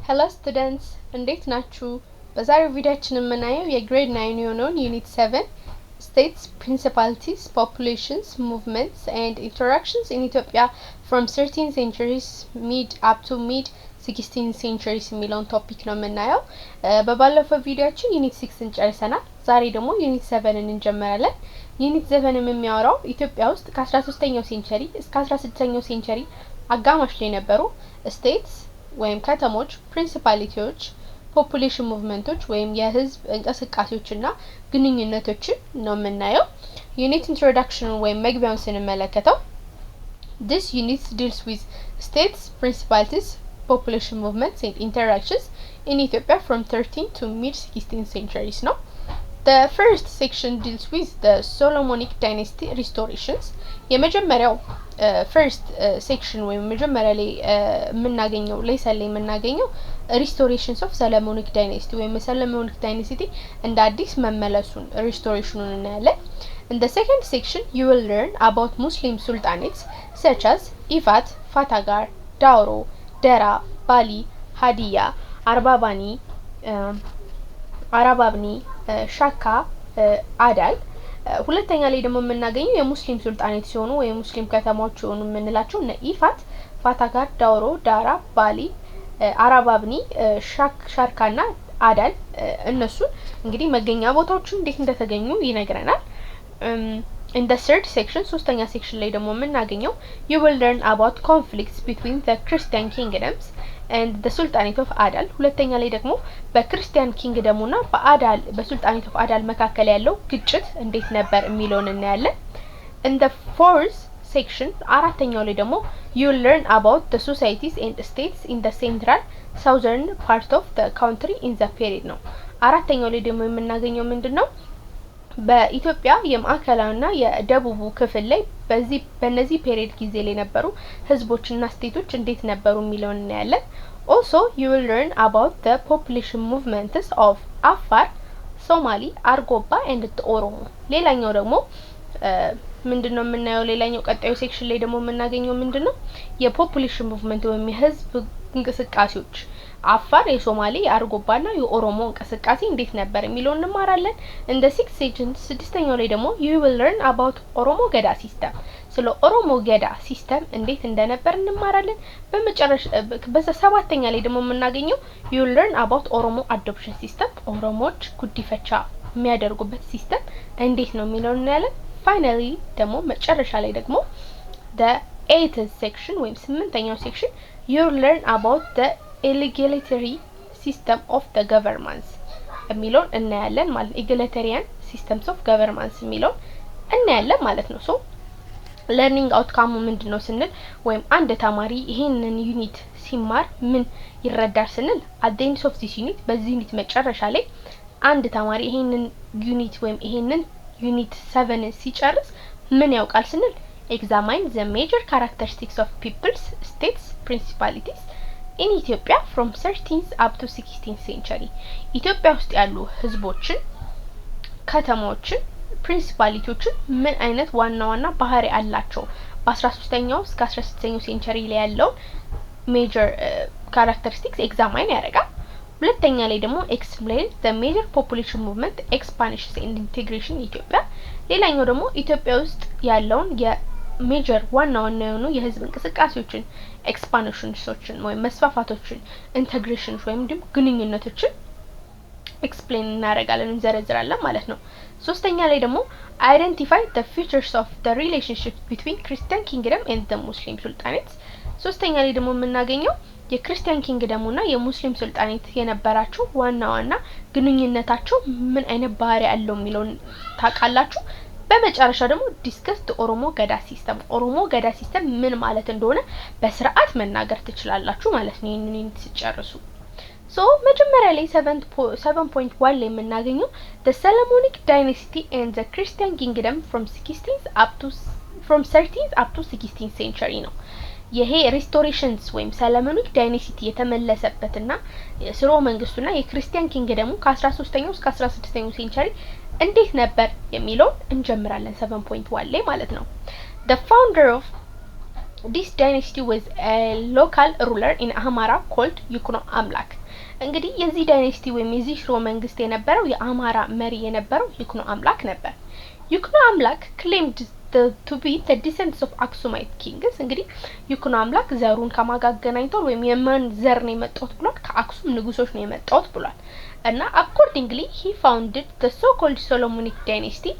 Hello students, እንዴት ናችሁ? በዛሬው ቪዲዮአችን የምናየው የግሬድ 9 የሆነውን ዩኒት 7 states, principalities, populations, movements and interactions in Ethiopia from 13th centuries mid up to mid 16th centuries የሚለውን ቶፒክ ነው የምናየው። በባለፈው ቪዲዮአችን ዩኒት 6ን ጨርሰናል። ዛሬ ደግሞ ዩኒት 7ን እንጀምራለን። ዩኒት 7ን የሚያወራው ኢትዮጵያ ውስጥ ከ13ኛው ሴንቸሪ እስከ 16ኛው ሴንቸሪ አጋማሽ ላይ ነበሩ states ወይም ከተሞች principalities population movements ወይም የህዝብ እንቅስቃሴዎችና ግንኙነቶችን ነው የምናየው። ዩኒት introduction ወይም መግቢያውን ስንመለከተው this unit deals with states, principalities, population movements and interactions in Ethiopia from 13th to mid 16th centuries ነው. The first section deals with the Solomonic dynasty restorations. የመጀመሪያው first section ወይም መጀመሪያ ላይ የምናገኘው ሌሰን ላይ የምናገኘው restorations of Solomonic dynasty ወይም Solomonic dynasty እንደ አዲስ መመለሱን restorationን እናያለን. In the second section you will learn about Muslim sultanates such as Ifat, Fatagar, Dauro, Dera, Bali, Hadiya, Arbabani, Arababni, ሻካ አዳል ሁለተኛ ላይ ደግሞ የምናገኘው የሙስሊም ሱልጣኔት ሲሆኑ ወይ ሙስሊም ከተማዎች ሆኑ የምንላቸው እነ ኢፋት፣ ፋታጋር፣ ዳውሮ፣ ዳራ፣ ባሊ፣ አራባብኒ፣ ሻርካና አዳል እነሱ እንግዲህ መገኛ ቦታዎቹ እንዴት እንደተገኙ ይነግረናል። In the third section ሶስተኛ ሴክሽን ላይ ደግሞ የምናገኘው you will learn about conflicts between the Christian kingdoms and the Sultanate of Adal ሁለተኛ ላይ ደግሞ በክርስቲያን ኪንግደሙና በአዳል በሱልጣኔት ኦፍ አዳል መካከል ያለው ግጭት እንዴት ነበር የሚለውን እናያለን። In the fourth section አራተኛው ላይ ደግሞ you will learn about the societies and states in the central southern part of the country in the period ነው። አራተኛው ላይ ደግሞ የምናገኘው ምንድነው በኢትዮጵያ የማዕከላዊና የደቡቡ ክፍል ላይ በነዚህ ፔሪድ ጊዜ ላይ ነበሩ ህዝቦችና ስቴቶች እንዴት ነበሩ የሚለውን እናያለን። Also you will learn about the population movements of Afar, Somali, Argoba and Oromo. ሌላኛው ደግሞ ምንድነው የምናየው ሌላኛው ቀጣዩ ሴክሽን ላይ ደግሞ የምናገኘው ምንድነው የፖፑሌሽን ሙቭመንት ወይም የህዝብ እንቅስቃሴዎች አፋር የሶማሌ የአርጎባና የኦሮሞ እንቅስቃሴ እንዴት ነበር የሚለውን እንማራለን። እንደ 6 ሴክሽን ስድስተኛው ላይ ደግሞ you will learn about ኦሮሞ ገዳ ሲስተም ስለ ኦሮሞ ገዳ ሲስተም እንዴት እንደነበር እንማራለን። በመጨረሻ በሰባተኛ ላይ ደግሞ የምናገኘው you will learn about ኦሮሞ adoption system ኦሮሞዎች ጉዲፈቻ የሚያደርጉበት ሲስተም እንዴት ነው የሚለውን እናያለን። finally ደግሞ መጨረሻ ላይ ደግሞ the 8th section ወይም 8ኛው ሴክሽን you will learn about the egalitarian system of the governments የሚለውን እናያለን ማለት egalitarian systems of governments የሚለውን እናያለን ማለት ነው። ሶ learning outcome ምንድነው ስንል ወይም አንድ ተማሪ ይሄንን ዩኒት ሲማር ምን ይረዳል ስንል at the end of this unit በዚህ ዩኒት መጨረሻ ላይ አንድ ተማሪ ይሄንን ዩኒት ወይም ይሄንን ዩኒት 7 ሲጨርስ ምን ያውቃል ስንል examine the major characteristics of peoples, states, principalities in Ethiopia from 13th up to 16th century ኢትዮጵያ ውስጥ ያሉ ህዝቦችን ከተሞችን ፕሪንሲፓሊቲዎችን ምን አይነት ዋና ባህሪ አላቸው በ13ኛው እስከ 16ኛው ሴንቸሪ ላይ ያለው ሜጀር ካራክተሪስቲክስ ኤግዛማይን ያደርጋል። ሁለተኛ ላይ ደግሞ explain the major population movement expansion and integration in Ethiopia ሌላኛው ደግሞ ኢትዮጵያ ውስጥ ያለውን የሜጀር ዋና የሆኑ የህዝብ እንቅስቃሴዎችን ኤክስፓንሽንሶችን ወይም መስፋፋቶችን ኢንተግሬሽንስ ወይም ደግሞ ግንኙነቶችን ኤክስፕሌን እናደርጋለን እንዘረዝራለን ማለት ነው። ሶስተኛ ላይ ደግሞ identify the features of the relationship between Christian kingdom and the Muslim sultanates ሶስተኛ ላይ ደግሞ የምናገኘው የክርስቲያን ኪንግደሙና የሙስሊም ሱልጣኔት የነበራቸው ዋና ግንኙነታቸው ምን አይነት ባህሪ ያለው የሚለውን ታውቃላችሁ። በመጨረሻ ደግሞ ዲስከስ ኦሮሞ ገዳ ሲስተም ኦሮሞ ገዳ ሲስተም ምን ማለት እንደሆነ በስርዓት መናገር ትችላላችሁ ማለት ነው ይሄንን ሲጨርሱ። ሶ መጀመሪያ ላይ 7.1 ላይ የምናገኘው the Solomonic dynasty and the Christian kingdom from 13th up to 16th century ነው። ይሄ ሪስቶሬሽንስ ወይም ሰለሞኒክ ዳይናሲቲ የተመለሰበትና የስርወ መንግስቱና የክርስቲያን ኪንግደሙ ከ13ኛው እስከ 16ኛው ሴንቸሪ እንዴት ነበር የሚለው እንጀምራለን 7.1 ላይ ማለት ነው። The founder of this dynasty was a local ruler in Amhara called ይኩኖ አምላክ እንግዲህ የዚህ ዳይናስቲ ወይም የዚህ ሽሮ መንግስት የነበረው የአማራ መሪ የነበረው ይኩኖ አምላክ ነበር ይኩኖ አምላክ claimed to be the descendants of Aksumite kings እንግዲህ ይኩኖ አምላክ ዘሩን ከማጋገናኝቶ ወይም የማን ዘር ነው የመጣው ብሏል ከአክሱም ንጉሶች ነው የመጣው ብሏል እና accordingly he founded the so-called Solomonic dynasty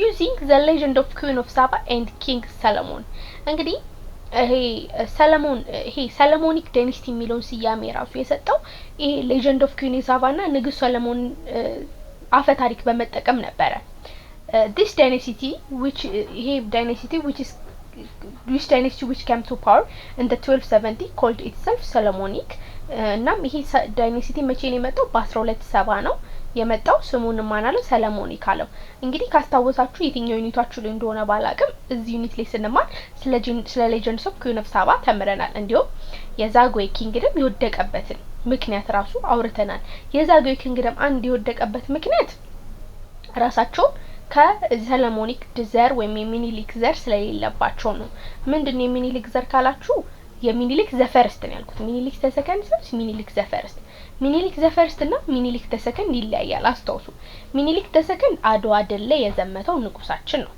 using the legend of Queen of Saba and King Solomon እንግዲህ Solomonic dynasty የሚለውን ስያሜ ራሱ የሰጠው ይሄ legend of Queen of Saba እና ንጉስ ሰለሞን አፈ ታሪክ በመጠቀም ነበር this dynasty which came to power in the 1270 called itself Solomonic እናም ይሄ ዳይናስቲ መቼ ነው የመጣው በ1270 ነው የመጣው ስሙን ማናለ ሰለሞኒክ አለው እንግዲህ ካስታወሳችሁ የትኛው ዩኒታችሁ ላይ እንደሆነ ባላቅም እዚ ዩኒት ላይ ስንማር ስለ ሌጀንድስ ኦፍ ኩዊን ኦፍ ሳባ ተምረናል እንዲሁም የዛጉዌ ኪንግደም ይወደቀበትን ምክንያት ራሱ አውርተናል የዛጉዌ ኪንግደም አንድ ይወደቀበት ምክንያት ራሳቸው ከሰለሞኒክ ዘር ወይም የሚኒሊክ ዘር ስለሌለባቸው ነው ምንድነው የሚኒሊክ ዘር ካላችሁ የሚኒሊክ ዘፈርስት ነው ያልኩት ሚኒሊክ ዘሰከንድ ነው ሚኒሊክ ዘፈርስት ሚኒሊክ ዘፈርስት እና ሚኒሊክ ዘሰከንድ ይለያያል አስተውሱ ሚኒሊክ ዘሰከንድ አድዋ ድል ላይ የዘመተው ንጉሳችን ነው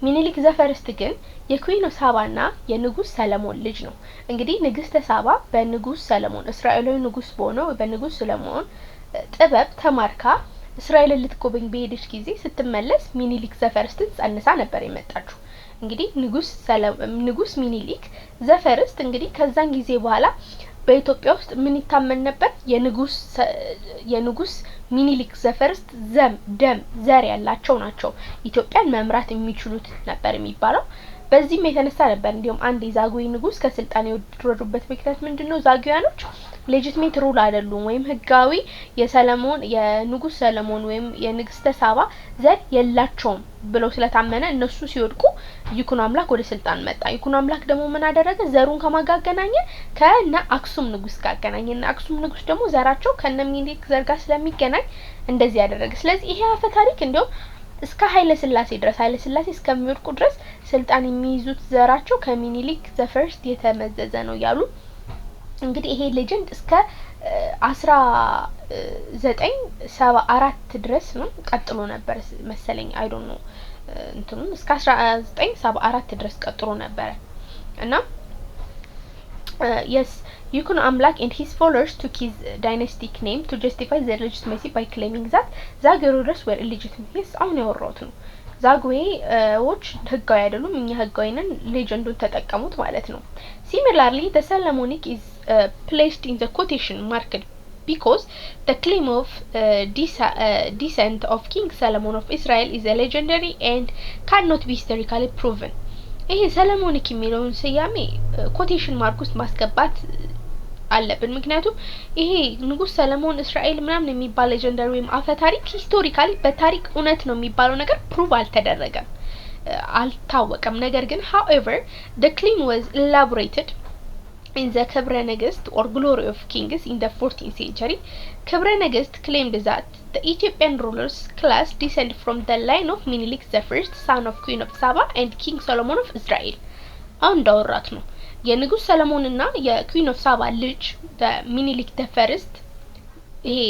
ሚኒሊክ ዘፈርስት ግን የኩዊን ኦፍ ሳባና የንጉስ ሰለሞን ልጅ ነው እንግዲህ ንግስተ ሳባ በንጉስ ሰለሞን እስራኤላዊ ንጉስ ሆኖ በንጉስ ሰለሞን ጥበብ ተማርካ እስራኤልን ልትጎበኝ በሄደች ጊዜ ስትመለስ ሚኒሊክ ዘፈርስትን ጸንሳ ነበር የመጣችው እንግዲህ ንጉስ ሚኒሊክ ዘፈርስት እንግዲህ ከዛን ጊዜ በኋላ በኢትዮጵያ ውስጥ ምን ይታመን ነበር የንጉስ ሚኒሊክ ዘፈርስት ደም ዘር ያላቸው ናቸው ኢትዮጵያን መምራት የሚችሉት ነበር የሚባለው በዚህም የተነሳ ነበር እንዲሁም አንድ የዛጉዌ ንጉስ ከስልጣን የወረዱበት ምክንያት ምንድነው ዛጉዌያኖች ሌጂቲሜት ሩል አይደሉም ወይም ህጋዊ የንጉስ ሰለሞን ወይም የንግስተ ሳባ ዘር የላቸውም ብለው ስለታመነ እነሱ ሲወድቁ ይኩኖ አምላክ ወደ ስልጣን መጣ ይኩኖ አምላክ ደግሞ ምን አደረገ ዘሩን ከማጋገናኘ ከነ አክሱም ንጉስ ጋር አገናኘና አክሱም ንጉስ ደግሞ ዘራቸው ከነ ሚኒሊክ ዘር ጋር ስለሚገናኝ እንደዚህ ያደረገ ስለዚህ ይሄ አፈ ታሪክ እንዲያው እስከ ኃይለ ሥላሴ እስከሚወድቁ ድረስ ስልጣን የሚይዙት ዘራቸው ከሚኒሊክ ዘፈርስት የተመዘዘ ነው ያሉ እንግዲህ ይሄ ሌጀንድ እስከ 1974 ድረስ ነው ቀጥሎ ነበር መሰለኝ አይ ዶንት ኖ እንትኑን እስከ 1974 ድረስ ቀጥሎ ነበር እና yes ይኩኖ አምላክ and his followers took his dynastic name to justify their legitimacy by claiming that ዛጉዌዎች were illegitimate yes አሁን ያወራሁት ነው ዛጉዌዎች ህጋዊ አይደሉም እኛ ህጋዊ ነን ሌጀንዱን ተጠቀሙት ማለት ነው similarly the Solomonic is placed in the quotation marked because the claim of descent of King Solomon of Israel is a legendary and cannot be historically proven ይሄ ሰለሞኒክ የሚለውን ስያሜ ኮቴሽን ማርክ ውስጥ ማስገባት አለብን ምክንያቱም ይሄ ንጉስ ሰለሞን እስራኤል ምናምን የሚባል ሌጀንደሪ ወይም አፈ ታሪክ ሂስቶሪካሊ በታሪክ እውነት ነው የሚባለው ነገር ፕሩቭ አልተደረገም አልታወቀም ነገር ግን however the claim was elaborated in the ክብረ ነገስት or glory of kings in the 14th century ክብረ ነገስት claimed that the Ethiopian rulers class descend from the line of Menelik the first son of Queen of Saba and King Solomon of Israel አሁን ዳውራት ነው የንጉስ ሰለሞንና የኩዊን ኦፍ ሳባ ልጅ ሚኒሊክ the first ይሄ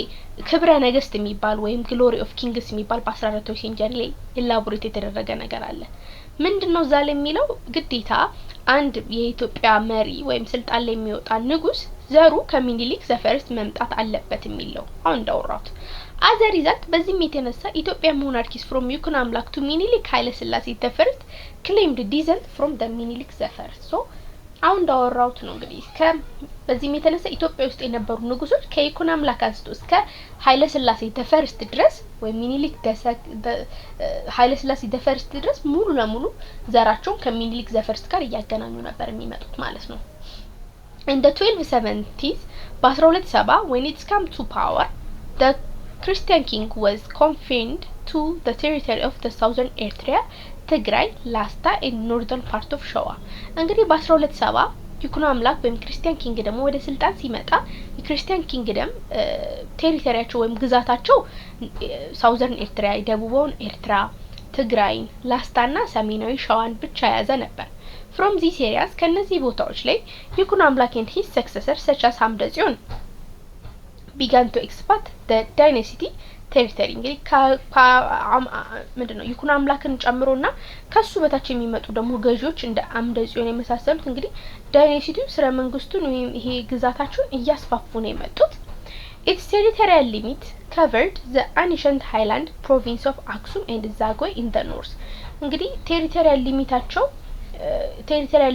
ክብረ ነገስት የሚባል ወይም ግሎሪ ኦፍ ኪንግስ የሚባል በ14th ሴንቸሪ ላይ ኢላቦሬት የተደረገ ነገር አለ ምንድነው ዛለ የሚለው ግዴታ አንድ የኢትዮጵያ መሪ ወይም ስልጣን ላይ የሚወጣ ንጉስ ዘሩ ከሚኒሊክ ዘፈርስት መምጣት አለበት የሚለው አሁን ዳውራት አዘር ይዛት በዚህም የተነሳ ኢትዮጵያ ሞናርኪስ from ይኩኖ አምላክ to ሚኒሊክ ኃይለ ሥላሴ the first claimed descent from the ሚኒሊክ ዘፈርስት so አሁን ዳውራውት ነው እንግዲህ በዚህም የተነሳ ኢትዮጵያ ውስጥ የነበሩ ንጉሶች ከይኩኖ አምላክ አንስቶ እስከ ኃይለ ሥላሴ the first ድረስ ወይ ሚኒሊክ ኃይለ ሥላሴ the first ድረስ ሙሉ ለሙሉ ዘራቸው ከሚኒሊክ ዘፈርስት ጋር ያገናኙ ነበር የሚመጡት ማለት ነው in the 1270s በ1270 when it came to power the Christian king was confined to the territory of the southern Eritrea ትግራይ ላስታ and northern part of ሸዋ እንግዲህ በ1270 ይኩኖ አምላክ ወይም ክርስቲያን ኪንግደም ወደ ስልጣን ሲመጣ የክርስቲያን ኪንግደም ቴሪቶሪያቸው ወይም ግዛታቸው ሳውዘርን ኤርትራ ደቡባውን ኤርትራ ትግራይ ላስታና ሰሜናዊ ሸዋን ብቻ ያዘ ነበር From these areas ከነዚህ ቦታዎች ላይ ይኩኖ አምላክ and his successors such as አምደጽዮን began to expand the dynasty territory እንግዲህ ምንድነው ይኩኖ አምላክን ጨምሮና ከሱ በታች የሚመጡ ደግሞ ገዢዎች እንደ አምደጽዮን የመሳሰሉት እንግዲህ ዳይናስቲው ስረ መንግስቱን ወይም ይሄ ግዛታቸውን እያስፋፉ ነው የመጡት its territorial limit covered the ancient highland province of Aksum and Zagwe in the north እንግዲህ territorial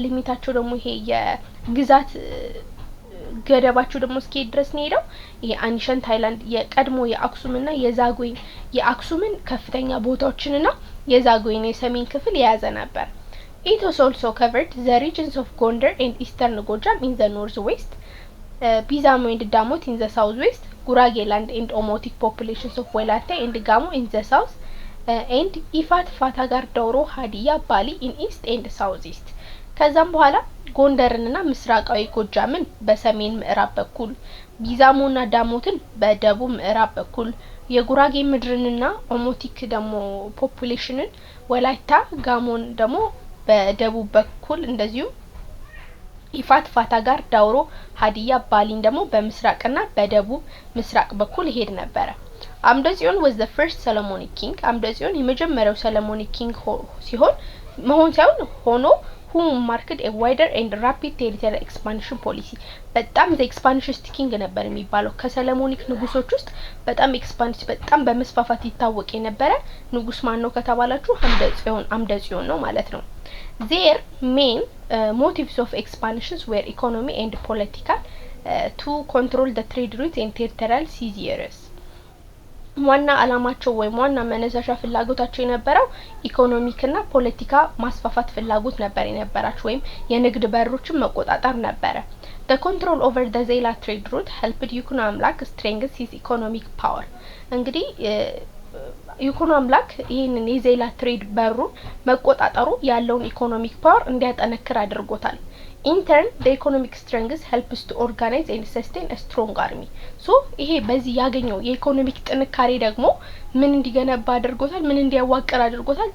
ሊሚታቸው ደግሞ ይሄ የግዛት ገደባቸው ደግሞ እስኪ ድረስ ነው ሄደው ይሄ ancient highland የቀድሞ የአክሱምና የዛጉዌ የአክሱምን ከፍተኛ ቦታዎችንና የዛጉዌን የሰሜን ክፍል የያዘ ነበር it was also covered the regions of Gondar and eastern Gojam in the northwest Bizamo and Damot in the southwest Gurageland and Omotic populations of Welate and Gamo in the south and Ifat Fatagar Doro Hadia Bali in east and southeast ከዛም በኋላ ጎንደርንና ምስራቃዊ ጎጃምን በሰሜን ምዕራብ በኩል ቢዛሞና ዳሞትን በደቡብ ምዕራብ በኩል የጉራጌ ምድርንና ኦሞቲክ ደግሞ ፖፑሌሽንን ወላይታ ጋሞን ደግሞ በደቡብ በኩል እንደዚሁ ኢፋት ፋታጋር ዳውሮ ሀዲያ ባሊን ደግሞ በምስራቅና በደቡብ ምስራቅ በኩል ሄድ ነበር አምደጽዮን was the first Solomonic king አምደጽዮን የመጀመሪያው Solomonic king ሲሆን መሆን ሳይሆን ሆኖ who marked a wider and rapid territorial expansion policy በጣም the expansionist king ነበር የሚባለው ከሰለሞኒክ ንጉሶች ውስጥ በጣም በመስፋፋት ይታወቅ የነበረ ንጉስ ማን ነው ከተባላችሁ አምደጽዮን ነው ማለት ነው their main motives of expansions were economy and political to control the trade routes and territorial seizures ዋና አላማቸው ወይ ዋና መነሻ ፍላጎታቸው የነበረው ኢኮኖሚክና ፖለቲካ ማስፋፋት ፍላጎት ነበር የነበራቸው ወይም የንግድ በሮችን መቆጣጠር ነበር the control over the Zela trade route helped ይኩኖ አምላክ strengthen his economic power እንግዲህ ይኩኖ አምላክ ይሄንን የዜላ ትሬድ በሩን መቆጣጠሩ ያለውን ኢኮኖሚክ ፓወር እንዲያጠነክር አድርጎታል In turn, the economic strength helps to organize and sustain a strong army. So, ይሄ በዚህ ያገኘው የኢኮኖሚክ ጥንካሬ ደግሞ ምን እንዲገነባ አድርጎታል ምን እንዲያዋቀር አድርጎታል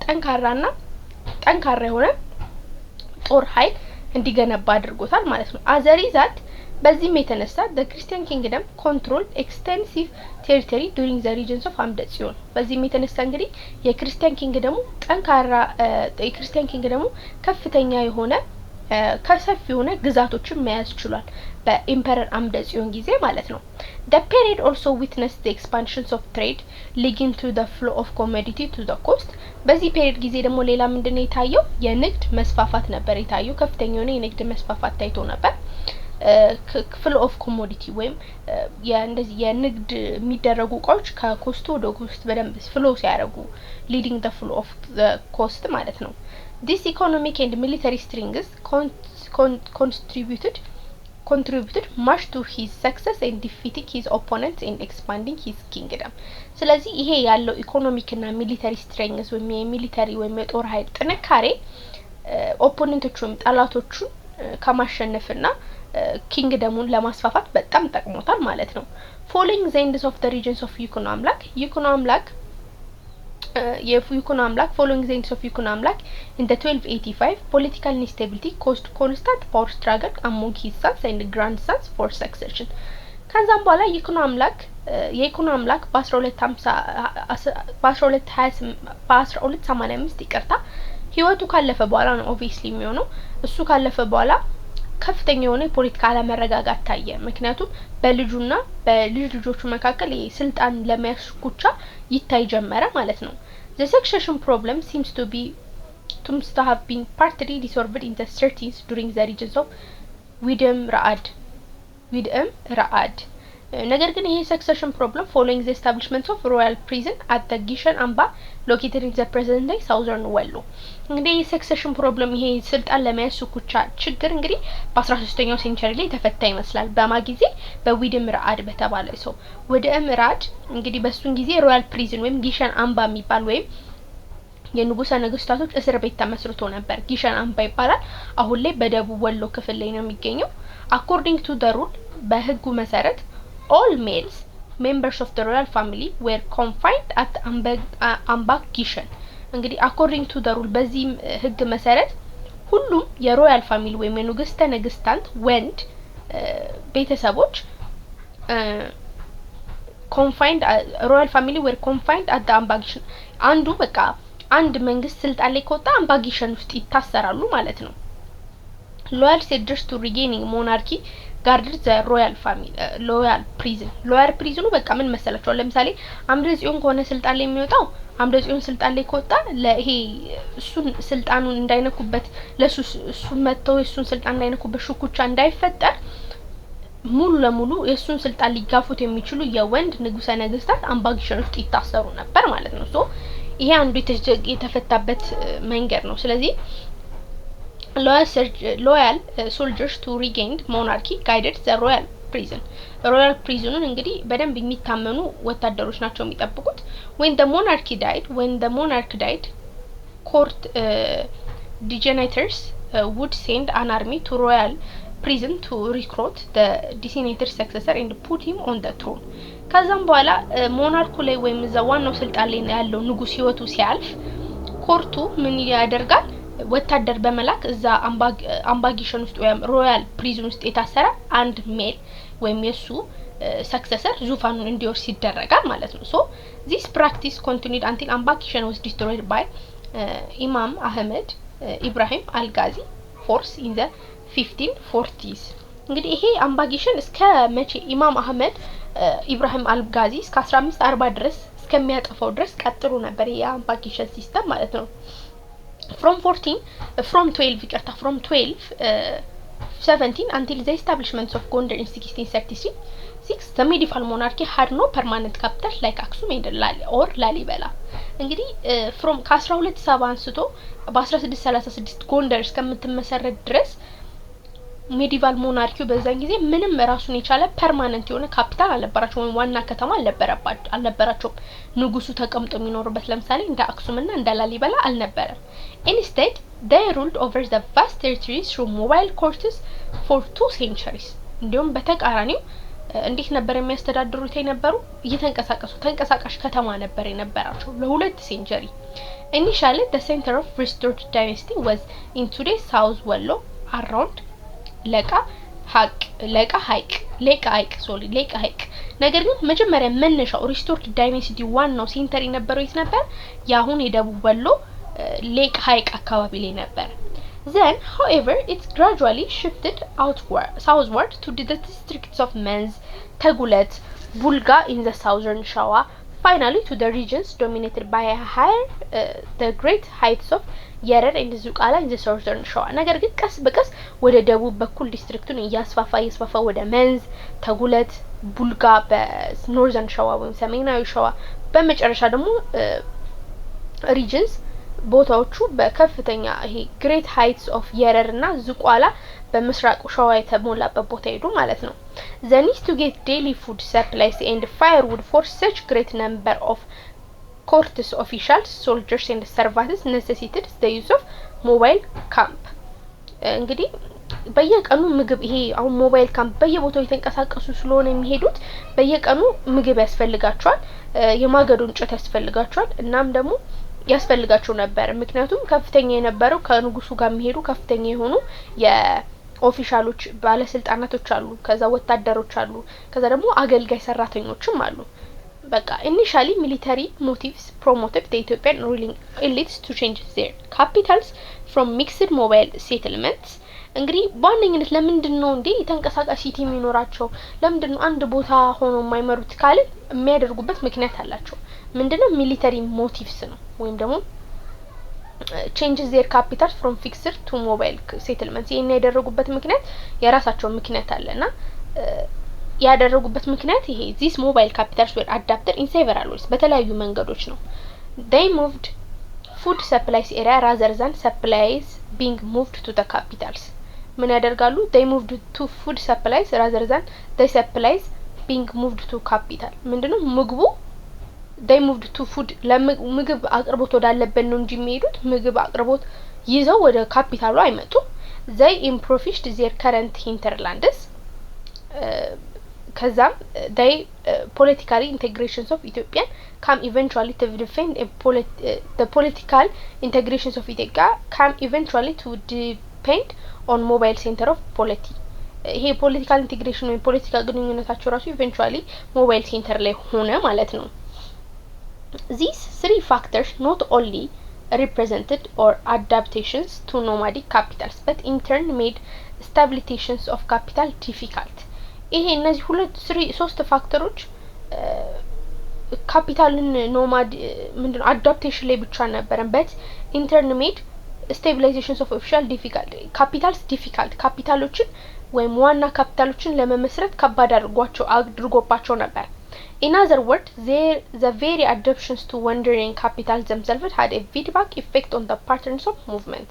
ጠንካራ የሆነ ጦር ኃይል እንዲገነባ አድርጎታል ማለት ነው as a result በዚህም የተነሳ the Christian kingdom controlled extensive territory during the regions of አምደጽዮን በዚህም የተነሳ እንግዲህ የክርስቲያን ኪንግደሙ ከፍተኛ የሆነ ከሰፊ የሆነ ግዛቶችን መያዝ ችሏል በኢምፐረር አምደጽዮን ጊዜ ማለት ነው the period also witnessed the expansions of trade leading to the flow of commodity to the coast በዚህ ፔሪድ ጊዜ ደግሞ ሌላ ምንድነው የታየው የንግድ መስፋፋት ነበር የታየው ከፍተኛ የሆነ የንግድ መስፋፋት ታይቶ ነበር flow of commodity ወይም እንደዚህ የንግድ የሚደረጉ እቃዎች ከኮስቱ ወደ ኮስት በደንብ ፍሎ ሲያደርጉ leading the flow of the coast ማለት ነው This economic and military strengths contributed much to his success in defeating his opponents and expanding his kingdom. ስለዚህ ይሄ ያለው ኢኮኖሚክ እና ሚሊተሪ ስትሬንግስ ወይም የሚሊተሪ ወይም የጦር ኃይል ጥንካሬ ኦፖነንቶቹን ጠላቶቹን ከማሸነፍና ኪንግደሙን ለማስፋፋት በጣም ጠቅሞታል ማለት ነው following the ends of the regions of ይኩኖ አምላክ following the ends of ይኩኖ አምላክ in the 1285 political instability caused constant power struggle among his sons and grandsons for succession ከዛም በኋላ ይኩኖ አምላክ በ1285 ይቅርታ ህይወቱ ካለፈ በኋላ ነው obviously የሚሆነው እሱ ካለፈ በኋላ ከፍተኛ የሆነ ፖለቲካ አለመረጋጋት ታየ ምክንያቱም በልጁና በልጅ ልጆቹ መካከል ስልጣን ለማያስኩቻ ይታይ ጀመረ ማለት ነው The succession problem seems to have been partly resolved in the 30s during the regions of Widem Ra'ad ነገር ግን ይሄ succession problem following the establishment of royal prison at the Gishan Amba located in the present day southern Wallo እንግዲህ succession problem ይሄ ስልጣን ለማያስኩቻ ችግር እንግዲህ በ13ኛው ሴንቸሪ ላይ ተፈታ ይመስላል በማጊዜ በዊድም ራአድ በተባለ ሰው ወደም ራአድ እንግዲህ በሱን ጊዜ royal prison ወይም ጊሸን አምባ የሚባል ወይም የንጉሰ ነገስታቶች እስር ቤት ተመስርቶ ነበር ጊሸን አምባ ይባላል አሁን ላይ በደቡብ ወሎ ክፍል ላይ ነው የሚገኘው according to the rule በህጉ መሰረት all males members of the royal family were confined at Amba Gishan እንግዲህ according to the rule በዚህ ህግ መሰረት ሁሉም የሮያል ፋሚሊ ወይም የንጉስተ ነገስታት ወንድ ቤተሰቦች confined royal family were confined at the ambagation አንዱ በቃ አንድ መንግስት ስልጣን ላይ ከወጣ አምባጊሽን ውስጥ ይታሰራሉ ማለት ነው loyal soldiers to regaining monarchy guarded the royal family loyal prison በቃ ምን መሰላችሁ ለምሳሌ አምደ ጽዮን ከሆነ ስልጣን ላይ የሚወጣው አምደ ጽዮን ስልጣን ላይ ከወጣ ለይሄ እሱን ስልጣኑን እንዳይነኩበት ለሱ እሱን መተው እሱን ስልጣን እንዳይነኩበት ሹኩቻ እንዳይፈጠር ሙሉ ለሙሉ የሱን ስልጣን ሊጋፉት የሚችሉ የወንድ ንጉሰ ነገስታት አምባጊሽን ውስጥ ይታሰሩ ነበር ማለት ነው ሶ ይሄ አንዱ የተፈታበት መንገድ ነው ስለዚህ loyal soldiers to regain monarchy guided the royal prisonን እንግዲህ በደንብ የሚታመኑ ወታደሮች ናቸው የሚጠብቁት when the monarch died court dignitaries would send an army to royal prison to recruit the designated successor and put him on the throne ከዛም በኋላ ሞናርኩ ላይ ወይም ዘዋናው ስልጣን ላይ ያለው ንጉስ ህይወቱ ሲያልፍ ኮርቱ ምን ያደርጋል ወታደር በመላክ እዛ አምባጊሽን ውስጥ ወይም ሮያል ፕሪዝን ውስጥ የታሰረ አንድ ሜል ወይም የሱ ሰክሰሰር ዙፋኑን እንዲወርስ ይደረጋል ማለት ነው so this practice continued until ambaghishan was destroyed by Imam Ahmed Ibrahim al-Ghazi force in the 1540s እንግዲህ ይሄ አምባጊሽን እስከ መቼ ኢማም አህመድ ኢብራሂም አልጋዚ እስከ 1540 ድረስ እስከሚያጠፋው ድረስ ቀጥሎ ነበር ይሄ አምባጊሽን ሲስተም ማለት ነው from 1217 until the establishment of Gondar in 1636 the medieval monarchy had no permanent capital like Aksum or Lalibela እንግዲህ from ከ1270 አንስቶ በ1636 ጎንደር እስከምትመሰረት ድረስ ሜዲቫል ሞናርኪው በዛን ጊዜ ምንም ራሱን የቻለ ፐርማነንት የሆነ ካፒታል አልነበራቸው ወይ ዋና ከተማ አልነበራቸው ንጉሱ ተቀምጦ የሚኖርበት ለምሳሌ እንደ አክሱምና እንደ ላሊበላ አልነበረም instead they ruled over the vast territories through mobile courts for 2 centuries እንዲሁም በተቃራኒው እንዴት ነበር የሚያስተዳድሩት የነበሩ እየተንቀሳቀሱ ተንቀሳቃሽ ከተማ ነበር የነበራቸው ለሁለት ሴንቸሪ initially the center of restored dynasty was in today's South Wallo around ለቃ ሐይቅ ነገር ግን መጀመሪያ መነሻው ሪስቶርድ ዳይናስቲ ዋናው ሴንተር የነበረው የት ነበር ያሁን የደቡብ ወሎ ሌቅ ሐይቅ አካባቢ ላይ ነበር then however it gradually shifted southward to the districts of Menz Tegulet Bulga in the southern Shawa finally to the regions dominated by the great heights of Yerer and Zukala in the southern Shawa ነገር ግን ቀስ በቀስ ወደ ደቡብ በኩል ዲስትሪክቱን ያስፋፋ ወደ መንዝ ተጉለት ቡልጋ በኖርዘርን ሻዋ ወይም ሰሜናዊ ሻዋ በመጨረሻ ደግሞ regions ቦታዎቹ በከፍተኛ ይሄ great heights of Yerer እና ዝቋላ በመስራቅ ሻዋ የተሞላበት ቦታ ሄዱ ማለት ነው the need to get daily food supplies and firewood for such great number of courts officials soldiers and servants necessitated the use of mobile camp እንግዲህ በየቀኑ ምግብ ይሄ አሁን ሞባይል ካምፕ በየቦታው የተንቀሳቀሱ ስለሆነ የሚሄዱት በየቀኑ ምግብ ያስፈልጋቸዋል የማገዶ እንጨት ያስፈልጋቸዋል እናም ደግሞ ያስፈልጋቸው ነበር ምክንያቱም ከፍተኛ የነበረው ከንጉሱ ጋር የሚሄዱ ከፍተኛ የሆኑ የኦፊሻሎች ባለስልጣናቶች አሉ ከዛ ወታደሮች አሉ ከዛ ደግሞ አገልጋይ ሰራተኞችም አሉ በቃ initially military motives promoted the Ethiopian ruling elites to change their capitals from mixed mobile settlements እንግዲህ በዋነኝነት ለምንድነው እንዴ የተንቀሳቃሽ ሲቲ የሚኖራቸው ለምንድነው አንድ ቦታ ሆኖ የማይመሩት ካለ የሚያደርጉበት ምክንያት አላቸው ምንድነው ሚሊተሪ ሞቲቭስ ነው ወይም ደግሞ changes their capitals from fixed to mobile settlements ይሄን ያደረጉበት ምክንያት የራሳቸው ምክንያት አለና ያደረጉበት ምክንያት ይሄ these mobile capitals were adapted in several ways በተለያዩ መንገዶች ነው they moved food supplies area rather than supplies being moved to the capitals ምን ያደርጋሉ they moved to food supplies rather than the supplies being moved to capital ምንድነው ምግቡ they moved to food ለምግብ አቅርቦት ወዳለበት ነው እንጂ የሚሄዱት ምግብ አቅርቦት ይዘው ወደ ካፒታሉ አይመጡ they impoverished their current hinterlands ከዛም they political integrations of Ethiopian come eventually to defend the political integrations of Ethiopia come eventually to depend on mobile center of polity ይሄ ፖለቲካል ኢንቲግሬሽን ወይ ፖለቲካል ግንኙነታቸው ራሱ eventually ሞባይል ሴንተር ላይ ሆነ ማለት ነው these three factors not only represented or adaptations to nomadic capitals but in turn made stabilizations of capital difficult ይሄ እነዚህ ሶስት ፋክተሮች ካፒታልን ኖማድ ምንድነው አዳፕቴሽን ላይ ብቻ ነበረን but in turn made stabilizations of official difficult capitals difficult ካፒታሎችን ወይም ዋና ካፒታሎችን ለመመስረት ከባድ አድርጎባቸው ነበር in other words the very adaptations to wandering capitals themselves had a feedback effect on the patterns of movement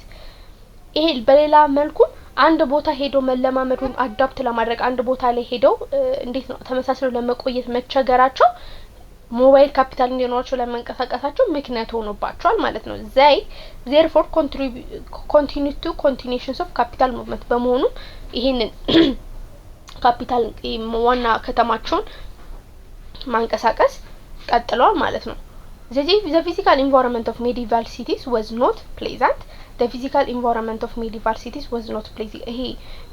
ይሄ በሌላ መልኩ አንድ ቦታ ሄዶ መለማመዱን አዳፕት ለማድረግ አንድ ቦታ ላይ ሄዶ እንዴት ነው ተመሳስለው ለመቆየት መቸገራቸው ሞባይል ካፒታል እንዲኖራቸው ለመንቀሳቀሳቸው ምክንያት ሆኖባቸዋል ማለት ነው they therefore continue to continuations of capital movement በመሆኑ ይሄንን ካፒታል ዋና ከተማቸውን ማንቀሳቀስ ቀጥለዋል ማለት ነው the physical environment of medieval cities was not pleasant the physical environment of medieval cities was not pleasant ይሄ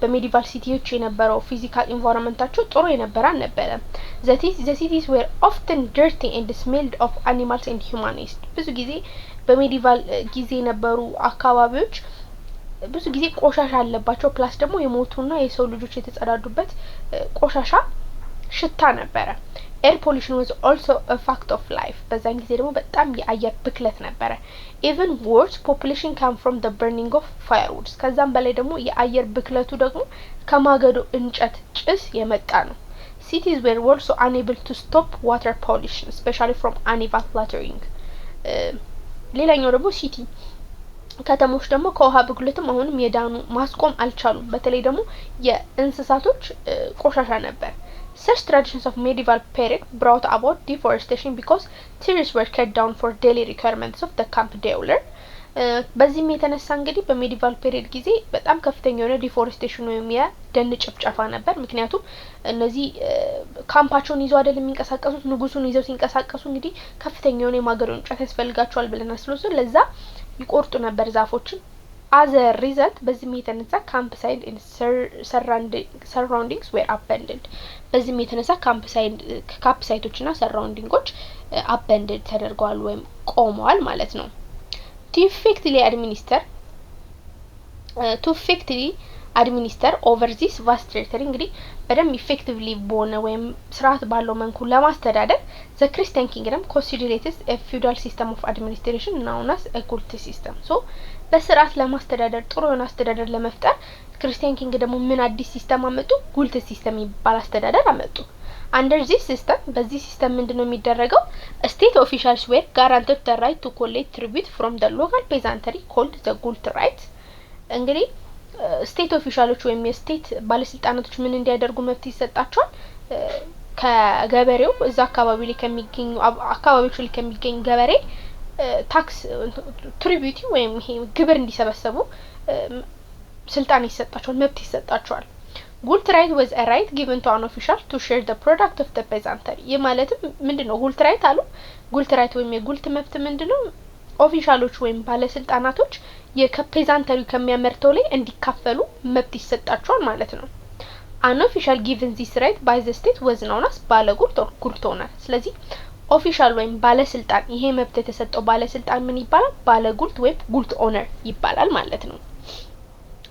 በሜዲቫል ሲቲዎች የነበረው ፊዚካል ኢንቫይሮንመንታቸው ጥሩ የነበረ ነበር the cities were often dirty and smelled of animals and human waste ብዙ ጊዜ በሜዲቫል ጊዜ የነበሩ አካባቢዎች ብዙ ጊዜ ቆሻሻ አለባቸው ፕላስ ደግሞ የሞቱና የሰው ልጆች የተጸዳዱበት ቆሻሻ ሽታ ነበረ air pollution was also a fact of life በዛን ጊዜ ደግሞ በጣም የአየር ብክለት ነበረ even worse population came from the burning of firewoods ከዛም በላይ ደግሞ የአየር ብክለቱ ደግሞ ከማገዶ እንጨት ጭስ የመጣ ነው cities were also unable to stop water pollution especially from uneven cluttering ሌላኛው ደግሞ ሲቲ ከተሞች ደግሞ ከውሃ ብክለትም አሁንም የዳኑ ማስቆም አልቻሉም በተለይ ደግሞ የእንስሳቶች ቆሻሻ ነበር Such traditions of medieval period brought about deforestation because trees were cut down for daily requirements of the camp dweller. በዚህም የተነሳ እንግዲህ በሜዲቫል ፔሪድ ጊዜ በጣም ከፍተኛ የሆነ ዲፎሬስቴሽን ወይም የደን ጭፍጨፋ ነበር ምክንያቱም እነዚህ ካምፓቸውን ይዘው አይደለም የሚንቀሳቀሱት ንጉሱን ይዘው ሲንቀሳቀሱ እንግዲህ ከፍተኛ የሆነ የማገዶ እንጨት ያስፈልጋቸዋል ብለና ስለዚህ ለዛ ይቆርጡ ነበር ዛፎችን as a result በዚህም የተነሳ campsite and surroundings were abandoned በዚህም የተነሳ ካምፕሳይቶችና ሰራውንዲንጎች abandoned ተደርገዋል ወይም ቆመዋል ማለት ነው to effectively administer over this vast territory እንግዲህ በደም effectively በሆነ ወይም ስርዓት ባለው መንኩ ለማስተዳደር the Christian kingdom considered a feudal system of administration known as a gult system so በስርዓት ለማስተዳደር ጥሩ የሆነ አስተዳደር ለመፍጠር ክርስቲያን ኪንግ ደግሞ ምን አዲስ ሲስተም አመጡ ጉልት ሲስተም ይባል አስተዳደር አመጡ under this system በዚህ ሲስተም ምንድነው የሚደረገው state officials were guaranteed the right to collect tribute from the local peasantry called the gult right እንግዲህ ስቴት ኦፊሻሎች ወይም የስቴት ባለስልጣናቶች ምን እንዲያደርጉ መብት ይሰጣቸዋል ከገበሬው እዛ አካባቢ ላይ ከሚገኙ አካባቢዎች ላይ ከሚገኝ ገበሬ ታክስ ትሪቢዩቲ ወይም ይሄ ግብር እንዲሰበሰቡ ስልጣን ይሰጣቸዋል መብት ይሰጣቸዋል ጉልት ራይት was a right given to an official to share the product of the peasantry የማለትም ምንድነው ጉልት ራይት አሉ ጉልት ራይት ወይም የጉልት መብት ምንድነው ኦፊሻሎች ወይም ባለስልጣናቶች የከፔዛንተሪ ከሚያመርተው ላይ እንዲካፈሉ መብት ይሰጣቸዋል ማለት ነው an official given this right by the state was known as ባለጉልት or ጉልት ኦነር ስለዚህ ኦፊሻል ወይም ባለስልጣን ይሄ መብት የተሰጠው ባለስልጣን ምን ይባላል ባለጉልት ወይም ጉልት ኦነር ይባላል ማለት ነው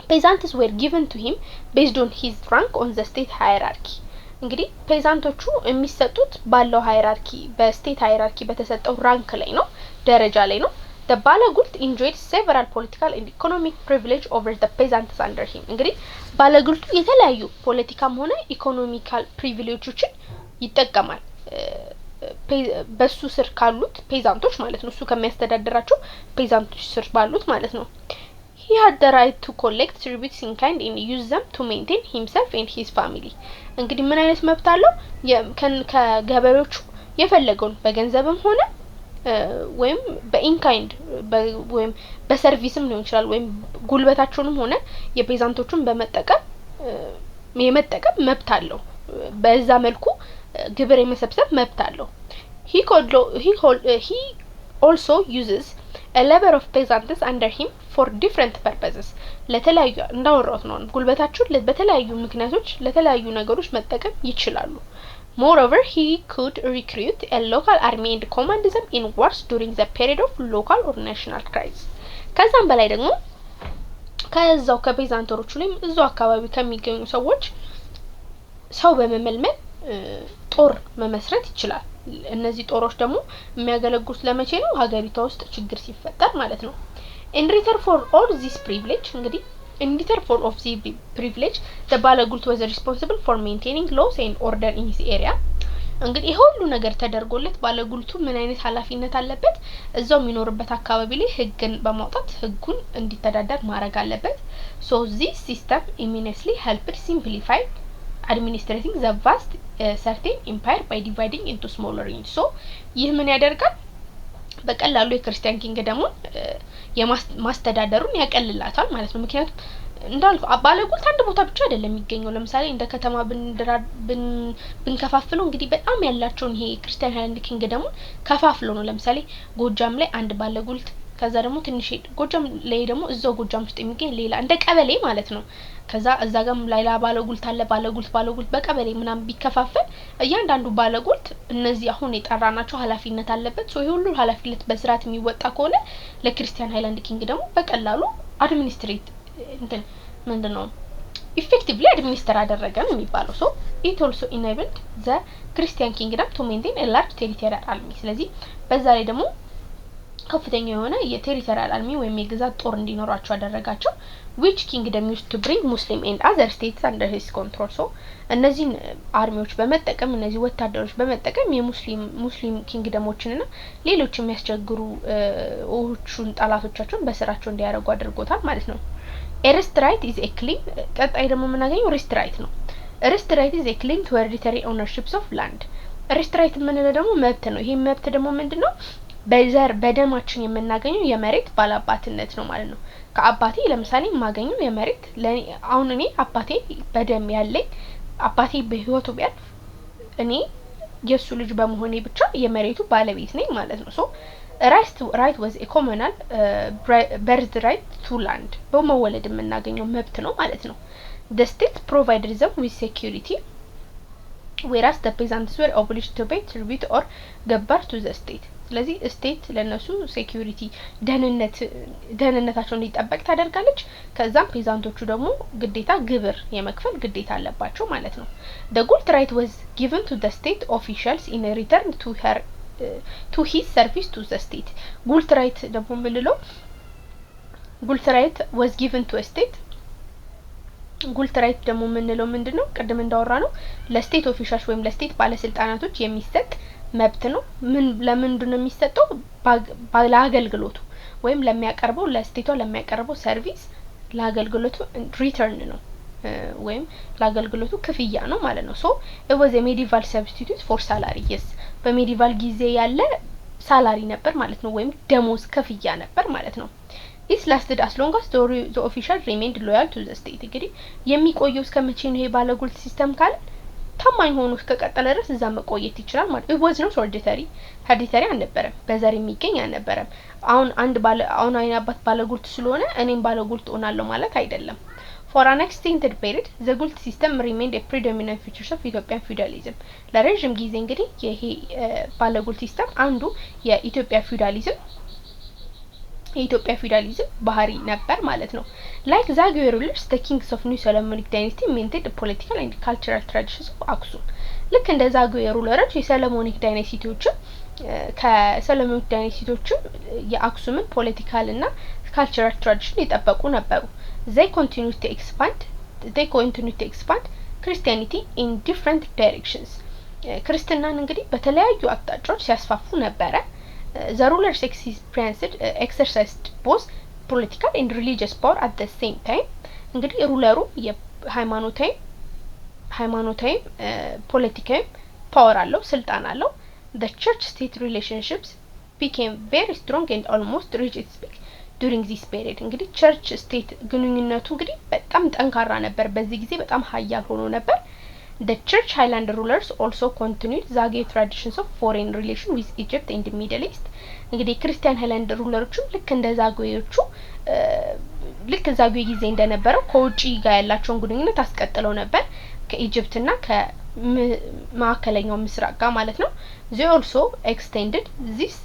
peasants were given to him based on his rank on the state hierarchy እንግዲህ ፔዛንቶቹ የሚሰጡት ባለው ሃይራርኪ በስቴት ሃይራርኪ በተሰጠው ራንክ ላይ ነው ደረጃ ላይ ነው the ባለጉልት enjoyed several political and economic privilege over the peasants under him እንግዲህ ባለጉልቱ የተለያዩ ፖለቲካም ሆነ ኢኮኖሚካል ፕሪቪሌጆችን ይጠቀማል በሱ ስር ካሉት ፔዛንቶች ማለት ነው እሱ ከሚያስተዳድራቸው ፔዛንቶች ስር ባሉት ማለት ነው he had the right to collect tributes in kind and use them to maintain himself and his family እንግዲህ ምን አይነት መብት አለው ከገበሬዎቹ የፈለገውን በገንዘብም ሆነ ወይም በኢንካይንድ ወይም በሰርቪስም ሊሆን ይችላል ወይም ጉልበታቸውንም ሆነ የፔዛንቶቹን በመጠቀም የመጠቀም መብት አለው በዛ መልኩ ግብር የመሰብሰብ መብት አለው። he also uses a labor of peasants under him for different purposes ለተለያዩ እንዳወራሁት ነው ጉልበታቸውን በተለያዩ ምክንያቶች ለተለያዩ ነገሮች መጠቀም ይችላሉ። Moreover, he could recruit a local army and command them in wars during the period of local or national crisis ከዛም በላይ ደግሞ ከዛው ከፔዛንቶቹ ላይ እዛው አካባቢ ከሚገኙ ሰዎች ሰው በመመልመል ጦር መመስረት ይችላል። እነዚህ ጦሮች ደግሞ የሚያገለግሉት ለመቼ ነው? ሀገሪቷ ውስጥ ችግር ሲፈጠር ማለት ነው። in return for all this privilege እንግዲህ in return for of the privilege the ባለጉልት was responsible for maintaining laws and order in his area እንግዲህ ሁሉ ነገር ተደርጎለት ባለጉልቱ ምን አይነት ኃላፊነት አለበት? እዛው የሚኖርበት አካባቢ ላይ ህግን በማውጣት ህጉን እንዲተዳደር ማድረግ አለበት። so this system immensely helped simplify administrating the vast certain empire by dividing into smaller units so ይህ ምን ያደርጋል? በቀላሉ የክርስቲያን ኪንግደሙን የማስተዳደሩን ያቀልላታል ማለት ነው። ምክንያቱም እንዳልኩ ባለጉልት አንድ ቦታ ብቻ አይደለም የሚገኘው። ለምሳሌ እንደ ከተማ ብንከፋፍለው እንግዲህ በጣም ያላቸውን ይሄ ክርስቲያን ሃይላንድ ኪንግደሙን ከፋፍለው ነው። ለምሳሌ ጎጃም ላይ አንድ ባለጉልት ከዛ ደግሞ ትንሽ ጎጃም ላይ ደግሞ እዛው ጎጃም ውስጥ የሚገኝ ሌላ እንደ ቀበሌ ማለት ነው። ከዛ እዛ ጋም ሌላ ባለጉልት አለ ባለጉልት በቀበሌ ምናምን ቢከፋፈል እያንዳንዱ ባለጉልት እነዚህ አሁን የጠራናቸው ኃላፊነት አለበት። ሶ ይሄ ሁሉ ኃላፊነት በስርዓት የሚወጣ ከሆነ ለክርስቲያን ሃይላንድ ኪንግደሙ በቀላሉ አድሚኒስትሬት ምንድነው effectively administer አደረገ ነው የሚባለው። so it also enabled the Christian kingdom to maintain a large territorial army ስለዚህ በዛ ላይ ደግሞ ከፍተኛ የሆነ የቴሪቶሪያል አርሚ ወይም የግዛት ጦር እንዲኖራቸው አደረጋቸው which kingdom used to bring Muslim and other states under his control so እነዚህን አርሚዎች በመጠቀም እነዚህ ወታደሮች በመጠቀም የሙስሊም ኪንግደሞችንና ሌሎች የሚያስቸግሩ ኦቹን ጣላቶቻቸውን በስራቸው እንዲያደርጉ አድርጎታል ማለት ነው። restrict is a claim ቀጣይ ደግሞ የምናገኘው restrict ነው። restrict is a claim to hereditary ownerships of land restrict የምንለው ደግሞ መብት ነው። ይሄ መብት ደግሞ ምንድነው? በዘር በደማችን የምናገኘው የመሬት ባላባትነት ነው ማለት ነው። ከአባቴ ለምሳሌ የማገኘው የመሬት አሁን እኔ አባቴ በደም ያለኝ አባቴ በህይወቱ ቢያልፍ እኔ የሱ ልጅ በመሆኔ ብቻ የመሬቱ ባለቤት ነኝ ማለት ነው። so right was a communal birth right to land በመወለድ የምናገኘው መብት ነው ማለት ነው። the state provided them with security whereas the peasants were obliged to pay tribute or ገባር to the state ስለዚህ ስቴት ለነሱ ሴኩሪቲ ደህንነታቸውን እንዲጠበቅ ታደርጋለች። ከዛም ፔዛንቶቹ ደግሞ ግዴታ ግብር የመክፈል ግዴታ አለባቸው ማለት ነው። the gult right was given to the state officials in return to his service to the state gult right ደግሞ ምንለው gult right was given to a state gult right ደግሞ ምንለው ምንድነው? ቀደም እንዳወራ ነው ለስቴት ኦፊሻልስ ወይም ለስቴት ባለስልጣናቶች የሚሰጥ መብት ነው። ለምንድነው የሚሰጠው? ለአገልግሎቱ ወይም ለሚያቀርበው ለስቴቷ ለሚያቀርበው ሰርቪስ ለአገልግሎቱ ሪተርን ነው ወይም ለአገልግሎቱ ክፍያ ነው ማለት ነው። so it was a medieval substitute for salary yes በሜዲቫል ጊዜ ያለ ሳላሪ ነበር ማለት ነው ወይም ደሞዝ ክፍያ ነበር ማለት ነው። it lasted as long as the official remained loyal to the state እንግዲህ የሚቆየው እስከመቼ ነው? ይሄ ባለጉልት ሲስተም ካለ ታማኝ ሆኖ እስከቀጠለ ድረስ እዛ መቆየት ይችላል ማለት ነው። it was not hereditary አልነበረም በዘር የሚገኝ አልነበረም። አሁን አይን አባት ባለጉልት ስለሆነ እኔም ባለጉልት ሆናለሁ ማለት አይደለም። for an extended period the gult system remained a predominant feature of Ethiopian feudalism ለረጅም ጊዜ እንግዲህ ይሄ ባለጉልት ሲስተም አንዱ የኢትዮጵያ ፊውዳሊዝም ባህሪ ነበር ማለት ነው። like Zagwe rulers the kings of new Solomonic dynasty maintained the political and cultural traditions of Aksum ልክ እንደ ዛግዌ ሩለሮች የሰሎሞኒክ ዳይናስቲዎች ከሰሎሞኒክ ዳይናስቲዎች የአክሱምን ፖለቲካል እና ካልቸራል ትራዲሽን ይጠበቁ ነበሩ። they continued to expand Christianity in different directions ክርስትናን እንግዲህ በተለያዩ አቅጣጫዎች ሲያስፋፉ ነበረ። the rulers exercised both political and religious power at the same time እንግዲህ ሩለሩ የሃይማኖታዊ ፖለቲካዊ ፓወር አለው ስልጣን አለው። the church state relationships became very strong and almost reached its peak during this period እንግዲህ church state ግንኙነቱ እንግዲህ በጣም ጠንካራ ነበር በዚህ ጊዜ በጣም ኃያል ሆኖ ነበር። The church highland rulers also continued Zagwe traditions of foreign relation with Egypt and the Middle East. እንግዲህ ክርስቲያን ሃይላንድ ሩለሮችም ልክ እንደ ዛጉዌዎቹ ልክ ዛጉዌ ጊዜ እንደነበረው ከውጪ ጋር ያላቸውን ግንኙነት አስቀጥለው ነበር ከኢጂፕትና ከማዕከለኛው ምስራቅ ጋር ማለት ነው። they also extended these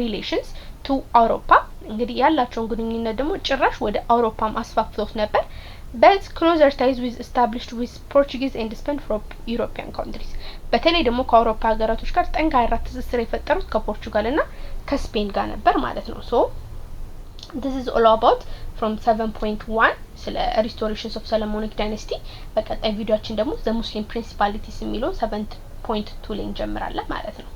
relations to Europa እንግዲህ ያላቸውን ግንኙነት ደግሞ ጭራሽ ወደ አውሮፓም አስፋፍተውት ነበር። but closer ties with established with Portuguese and Spain from European countries በተለይ ደግሞ ከአውሮፓ ሀገራቶች ጋር ጠንካራ ትስስር የፈጠሩት ከፖርቹጋል እና ከስፔን ጋር ነበር ማለት ነው። so this is all about from 7.1 ስለ restorations of Solomonic dynasty በቀጣይ ቪዲዮአችን ደግሞ the Muslim principalities የሚለው 7.2 ላይ እንጀምራለን ማለት ነው።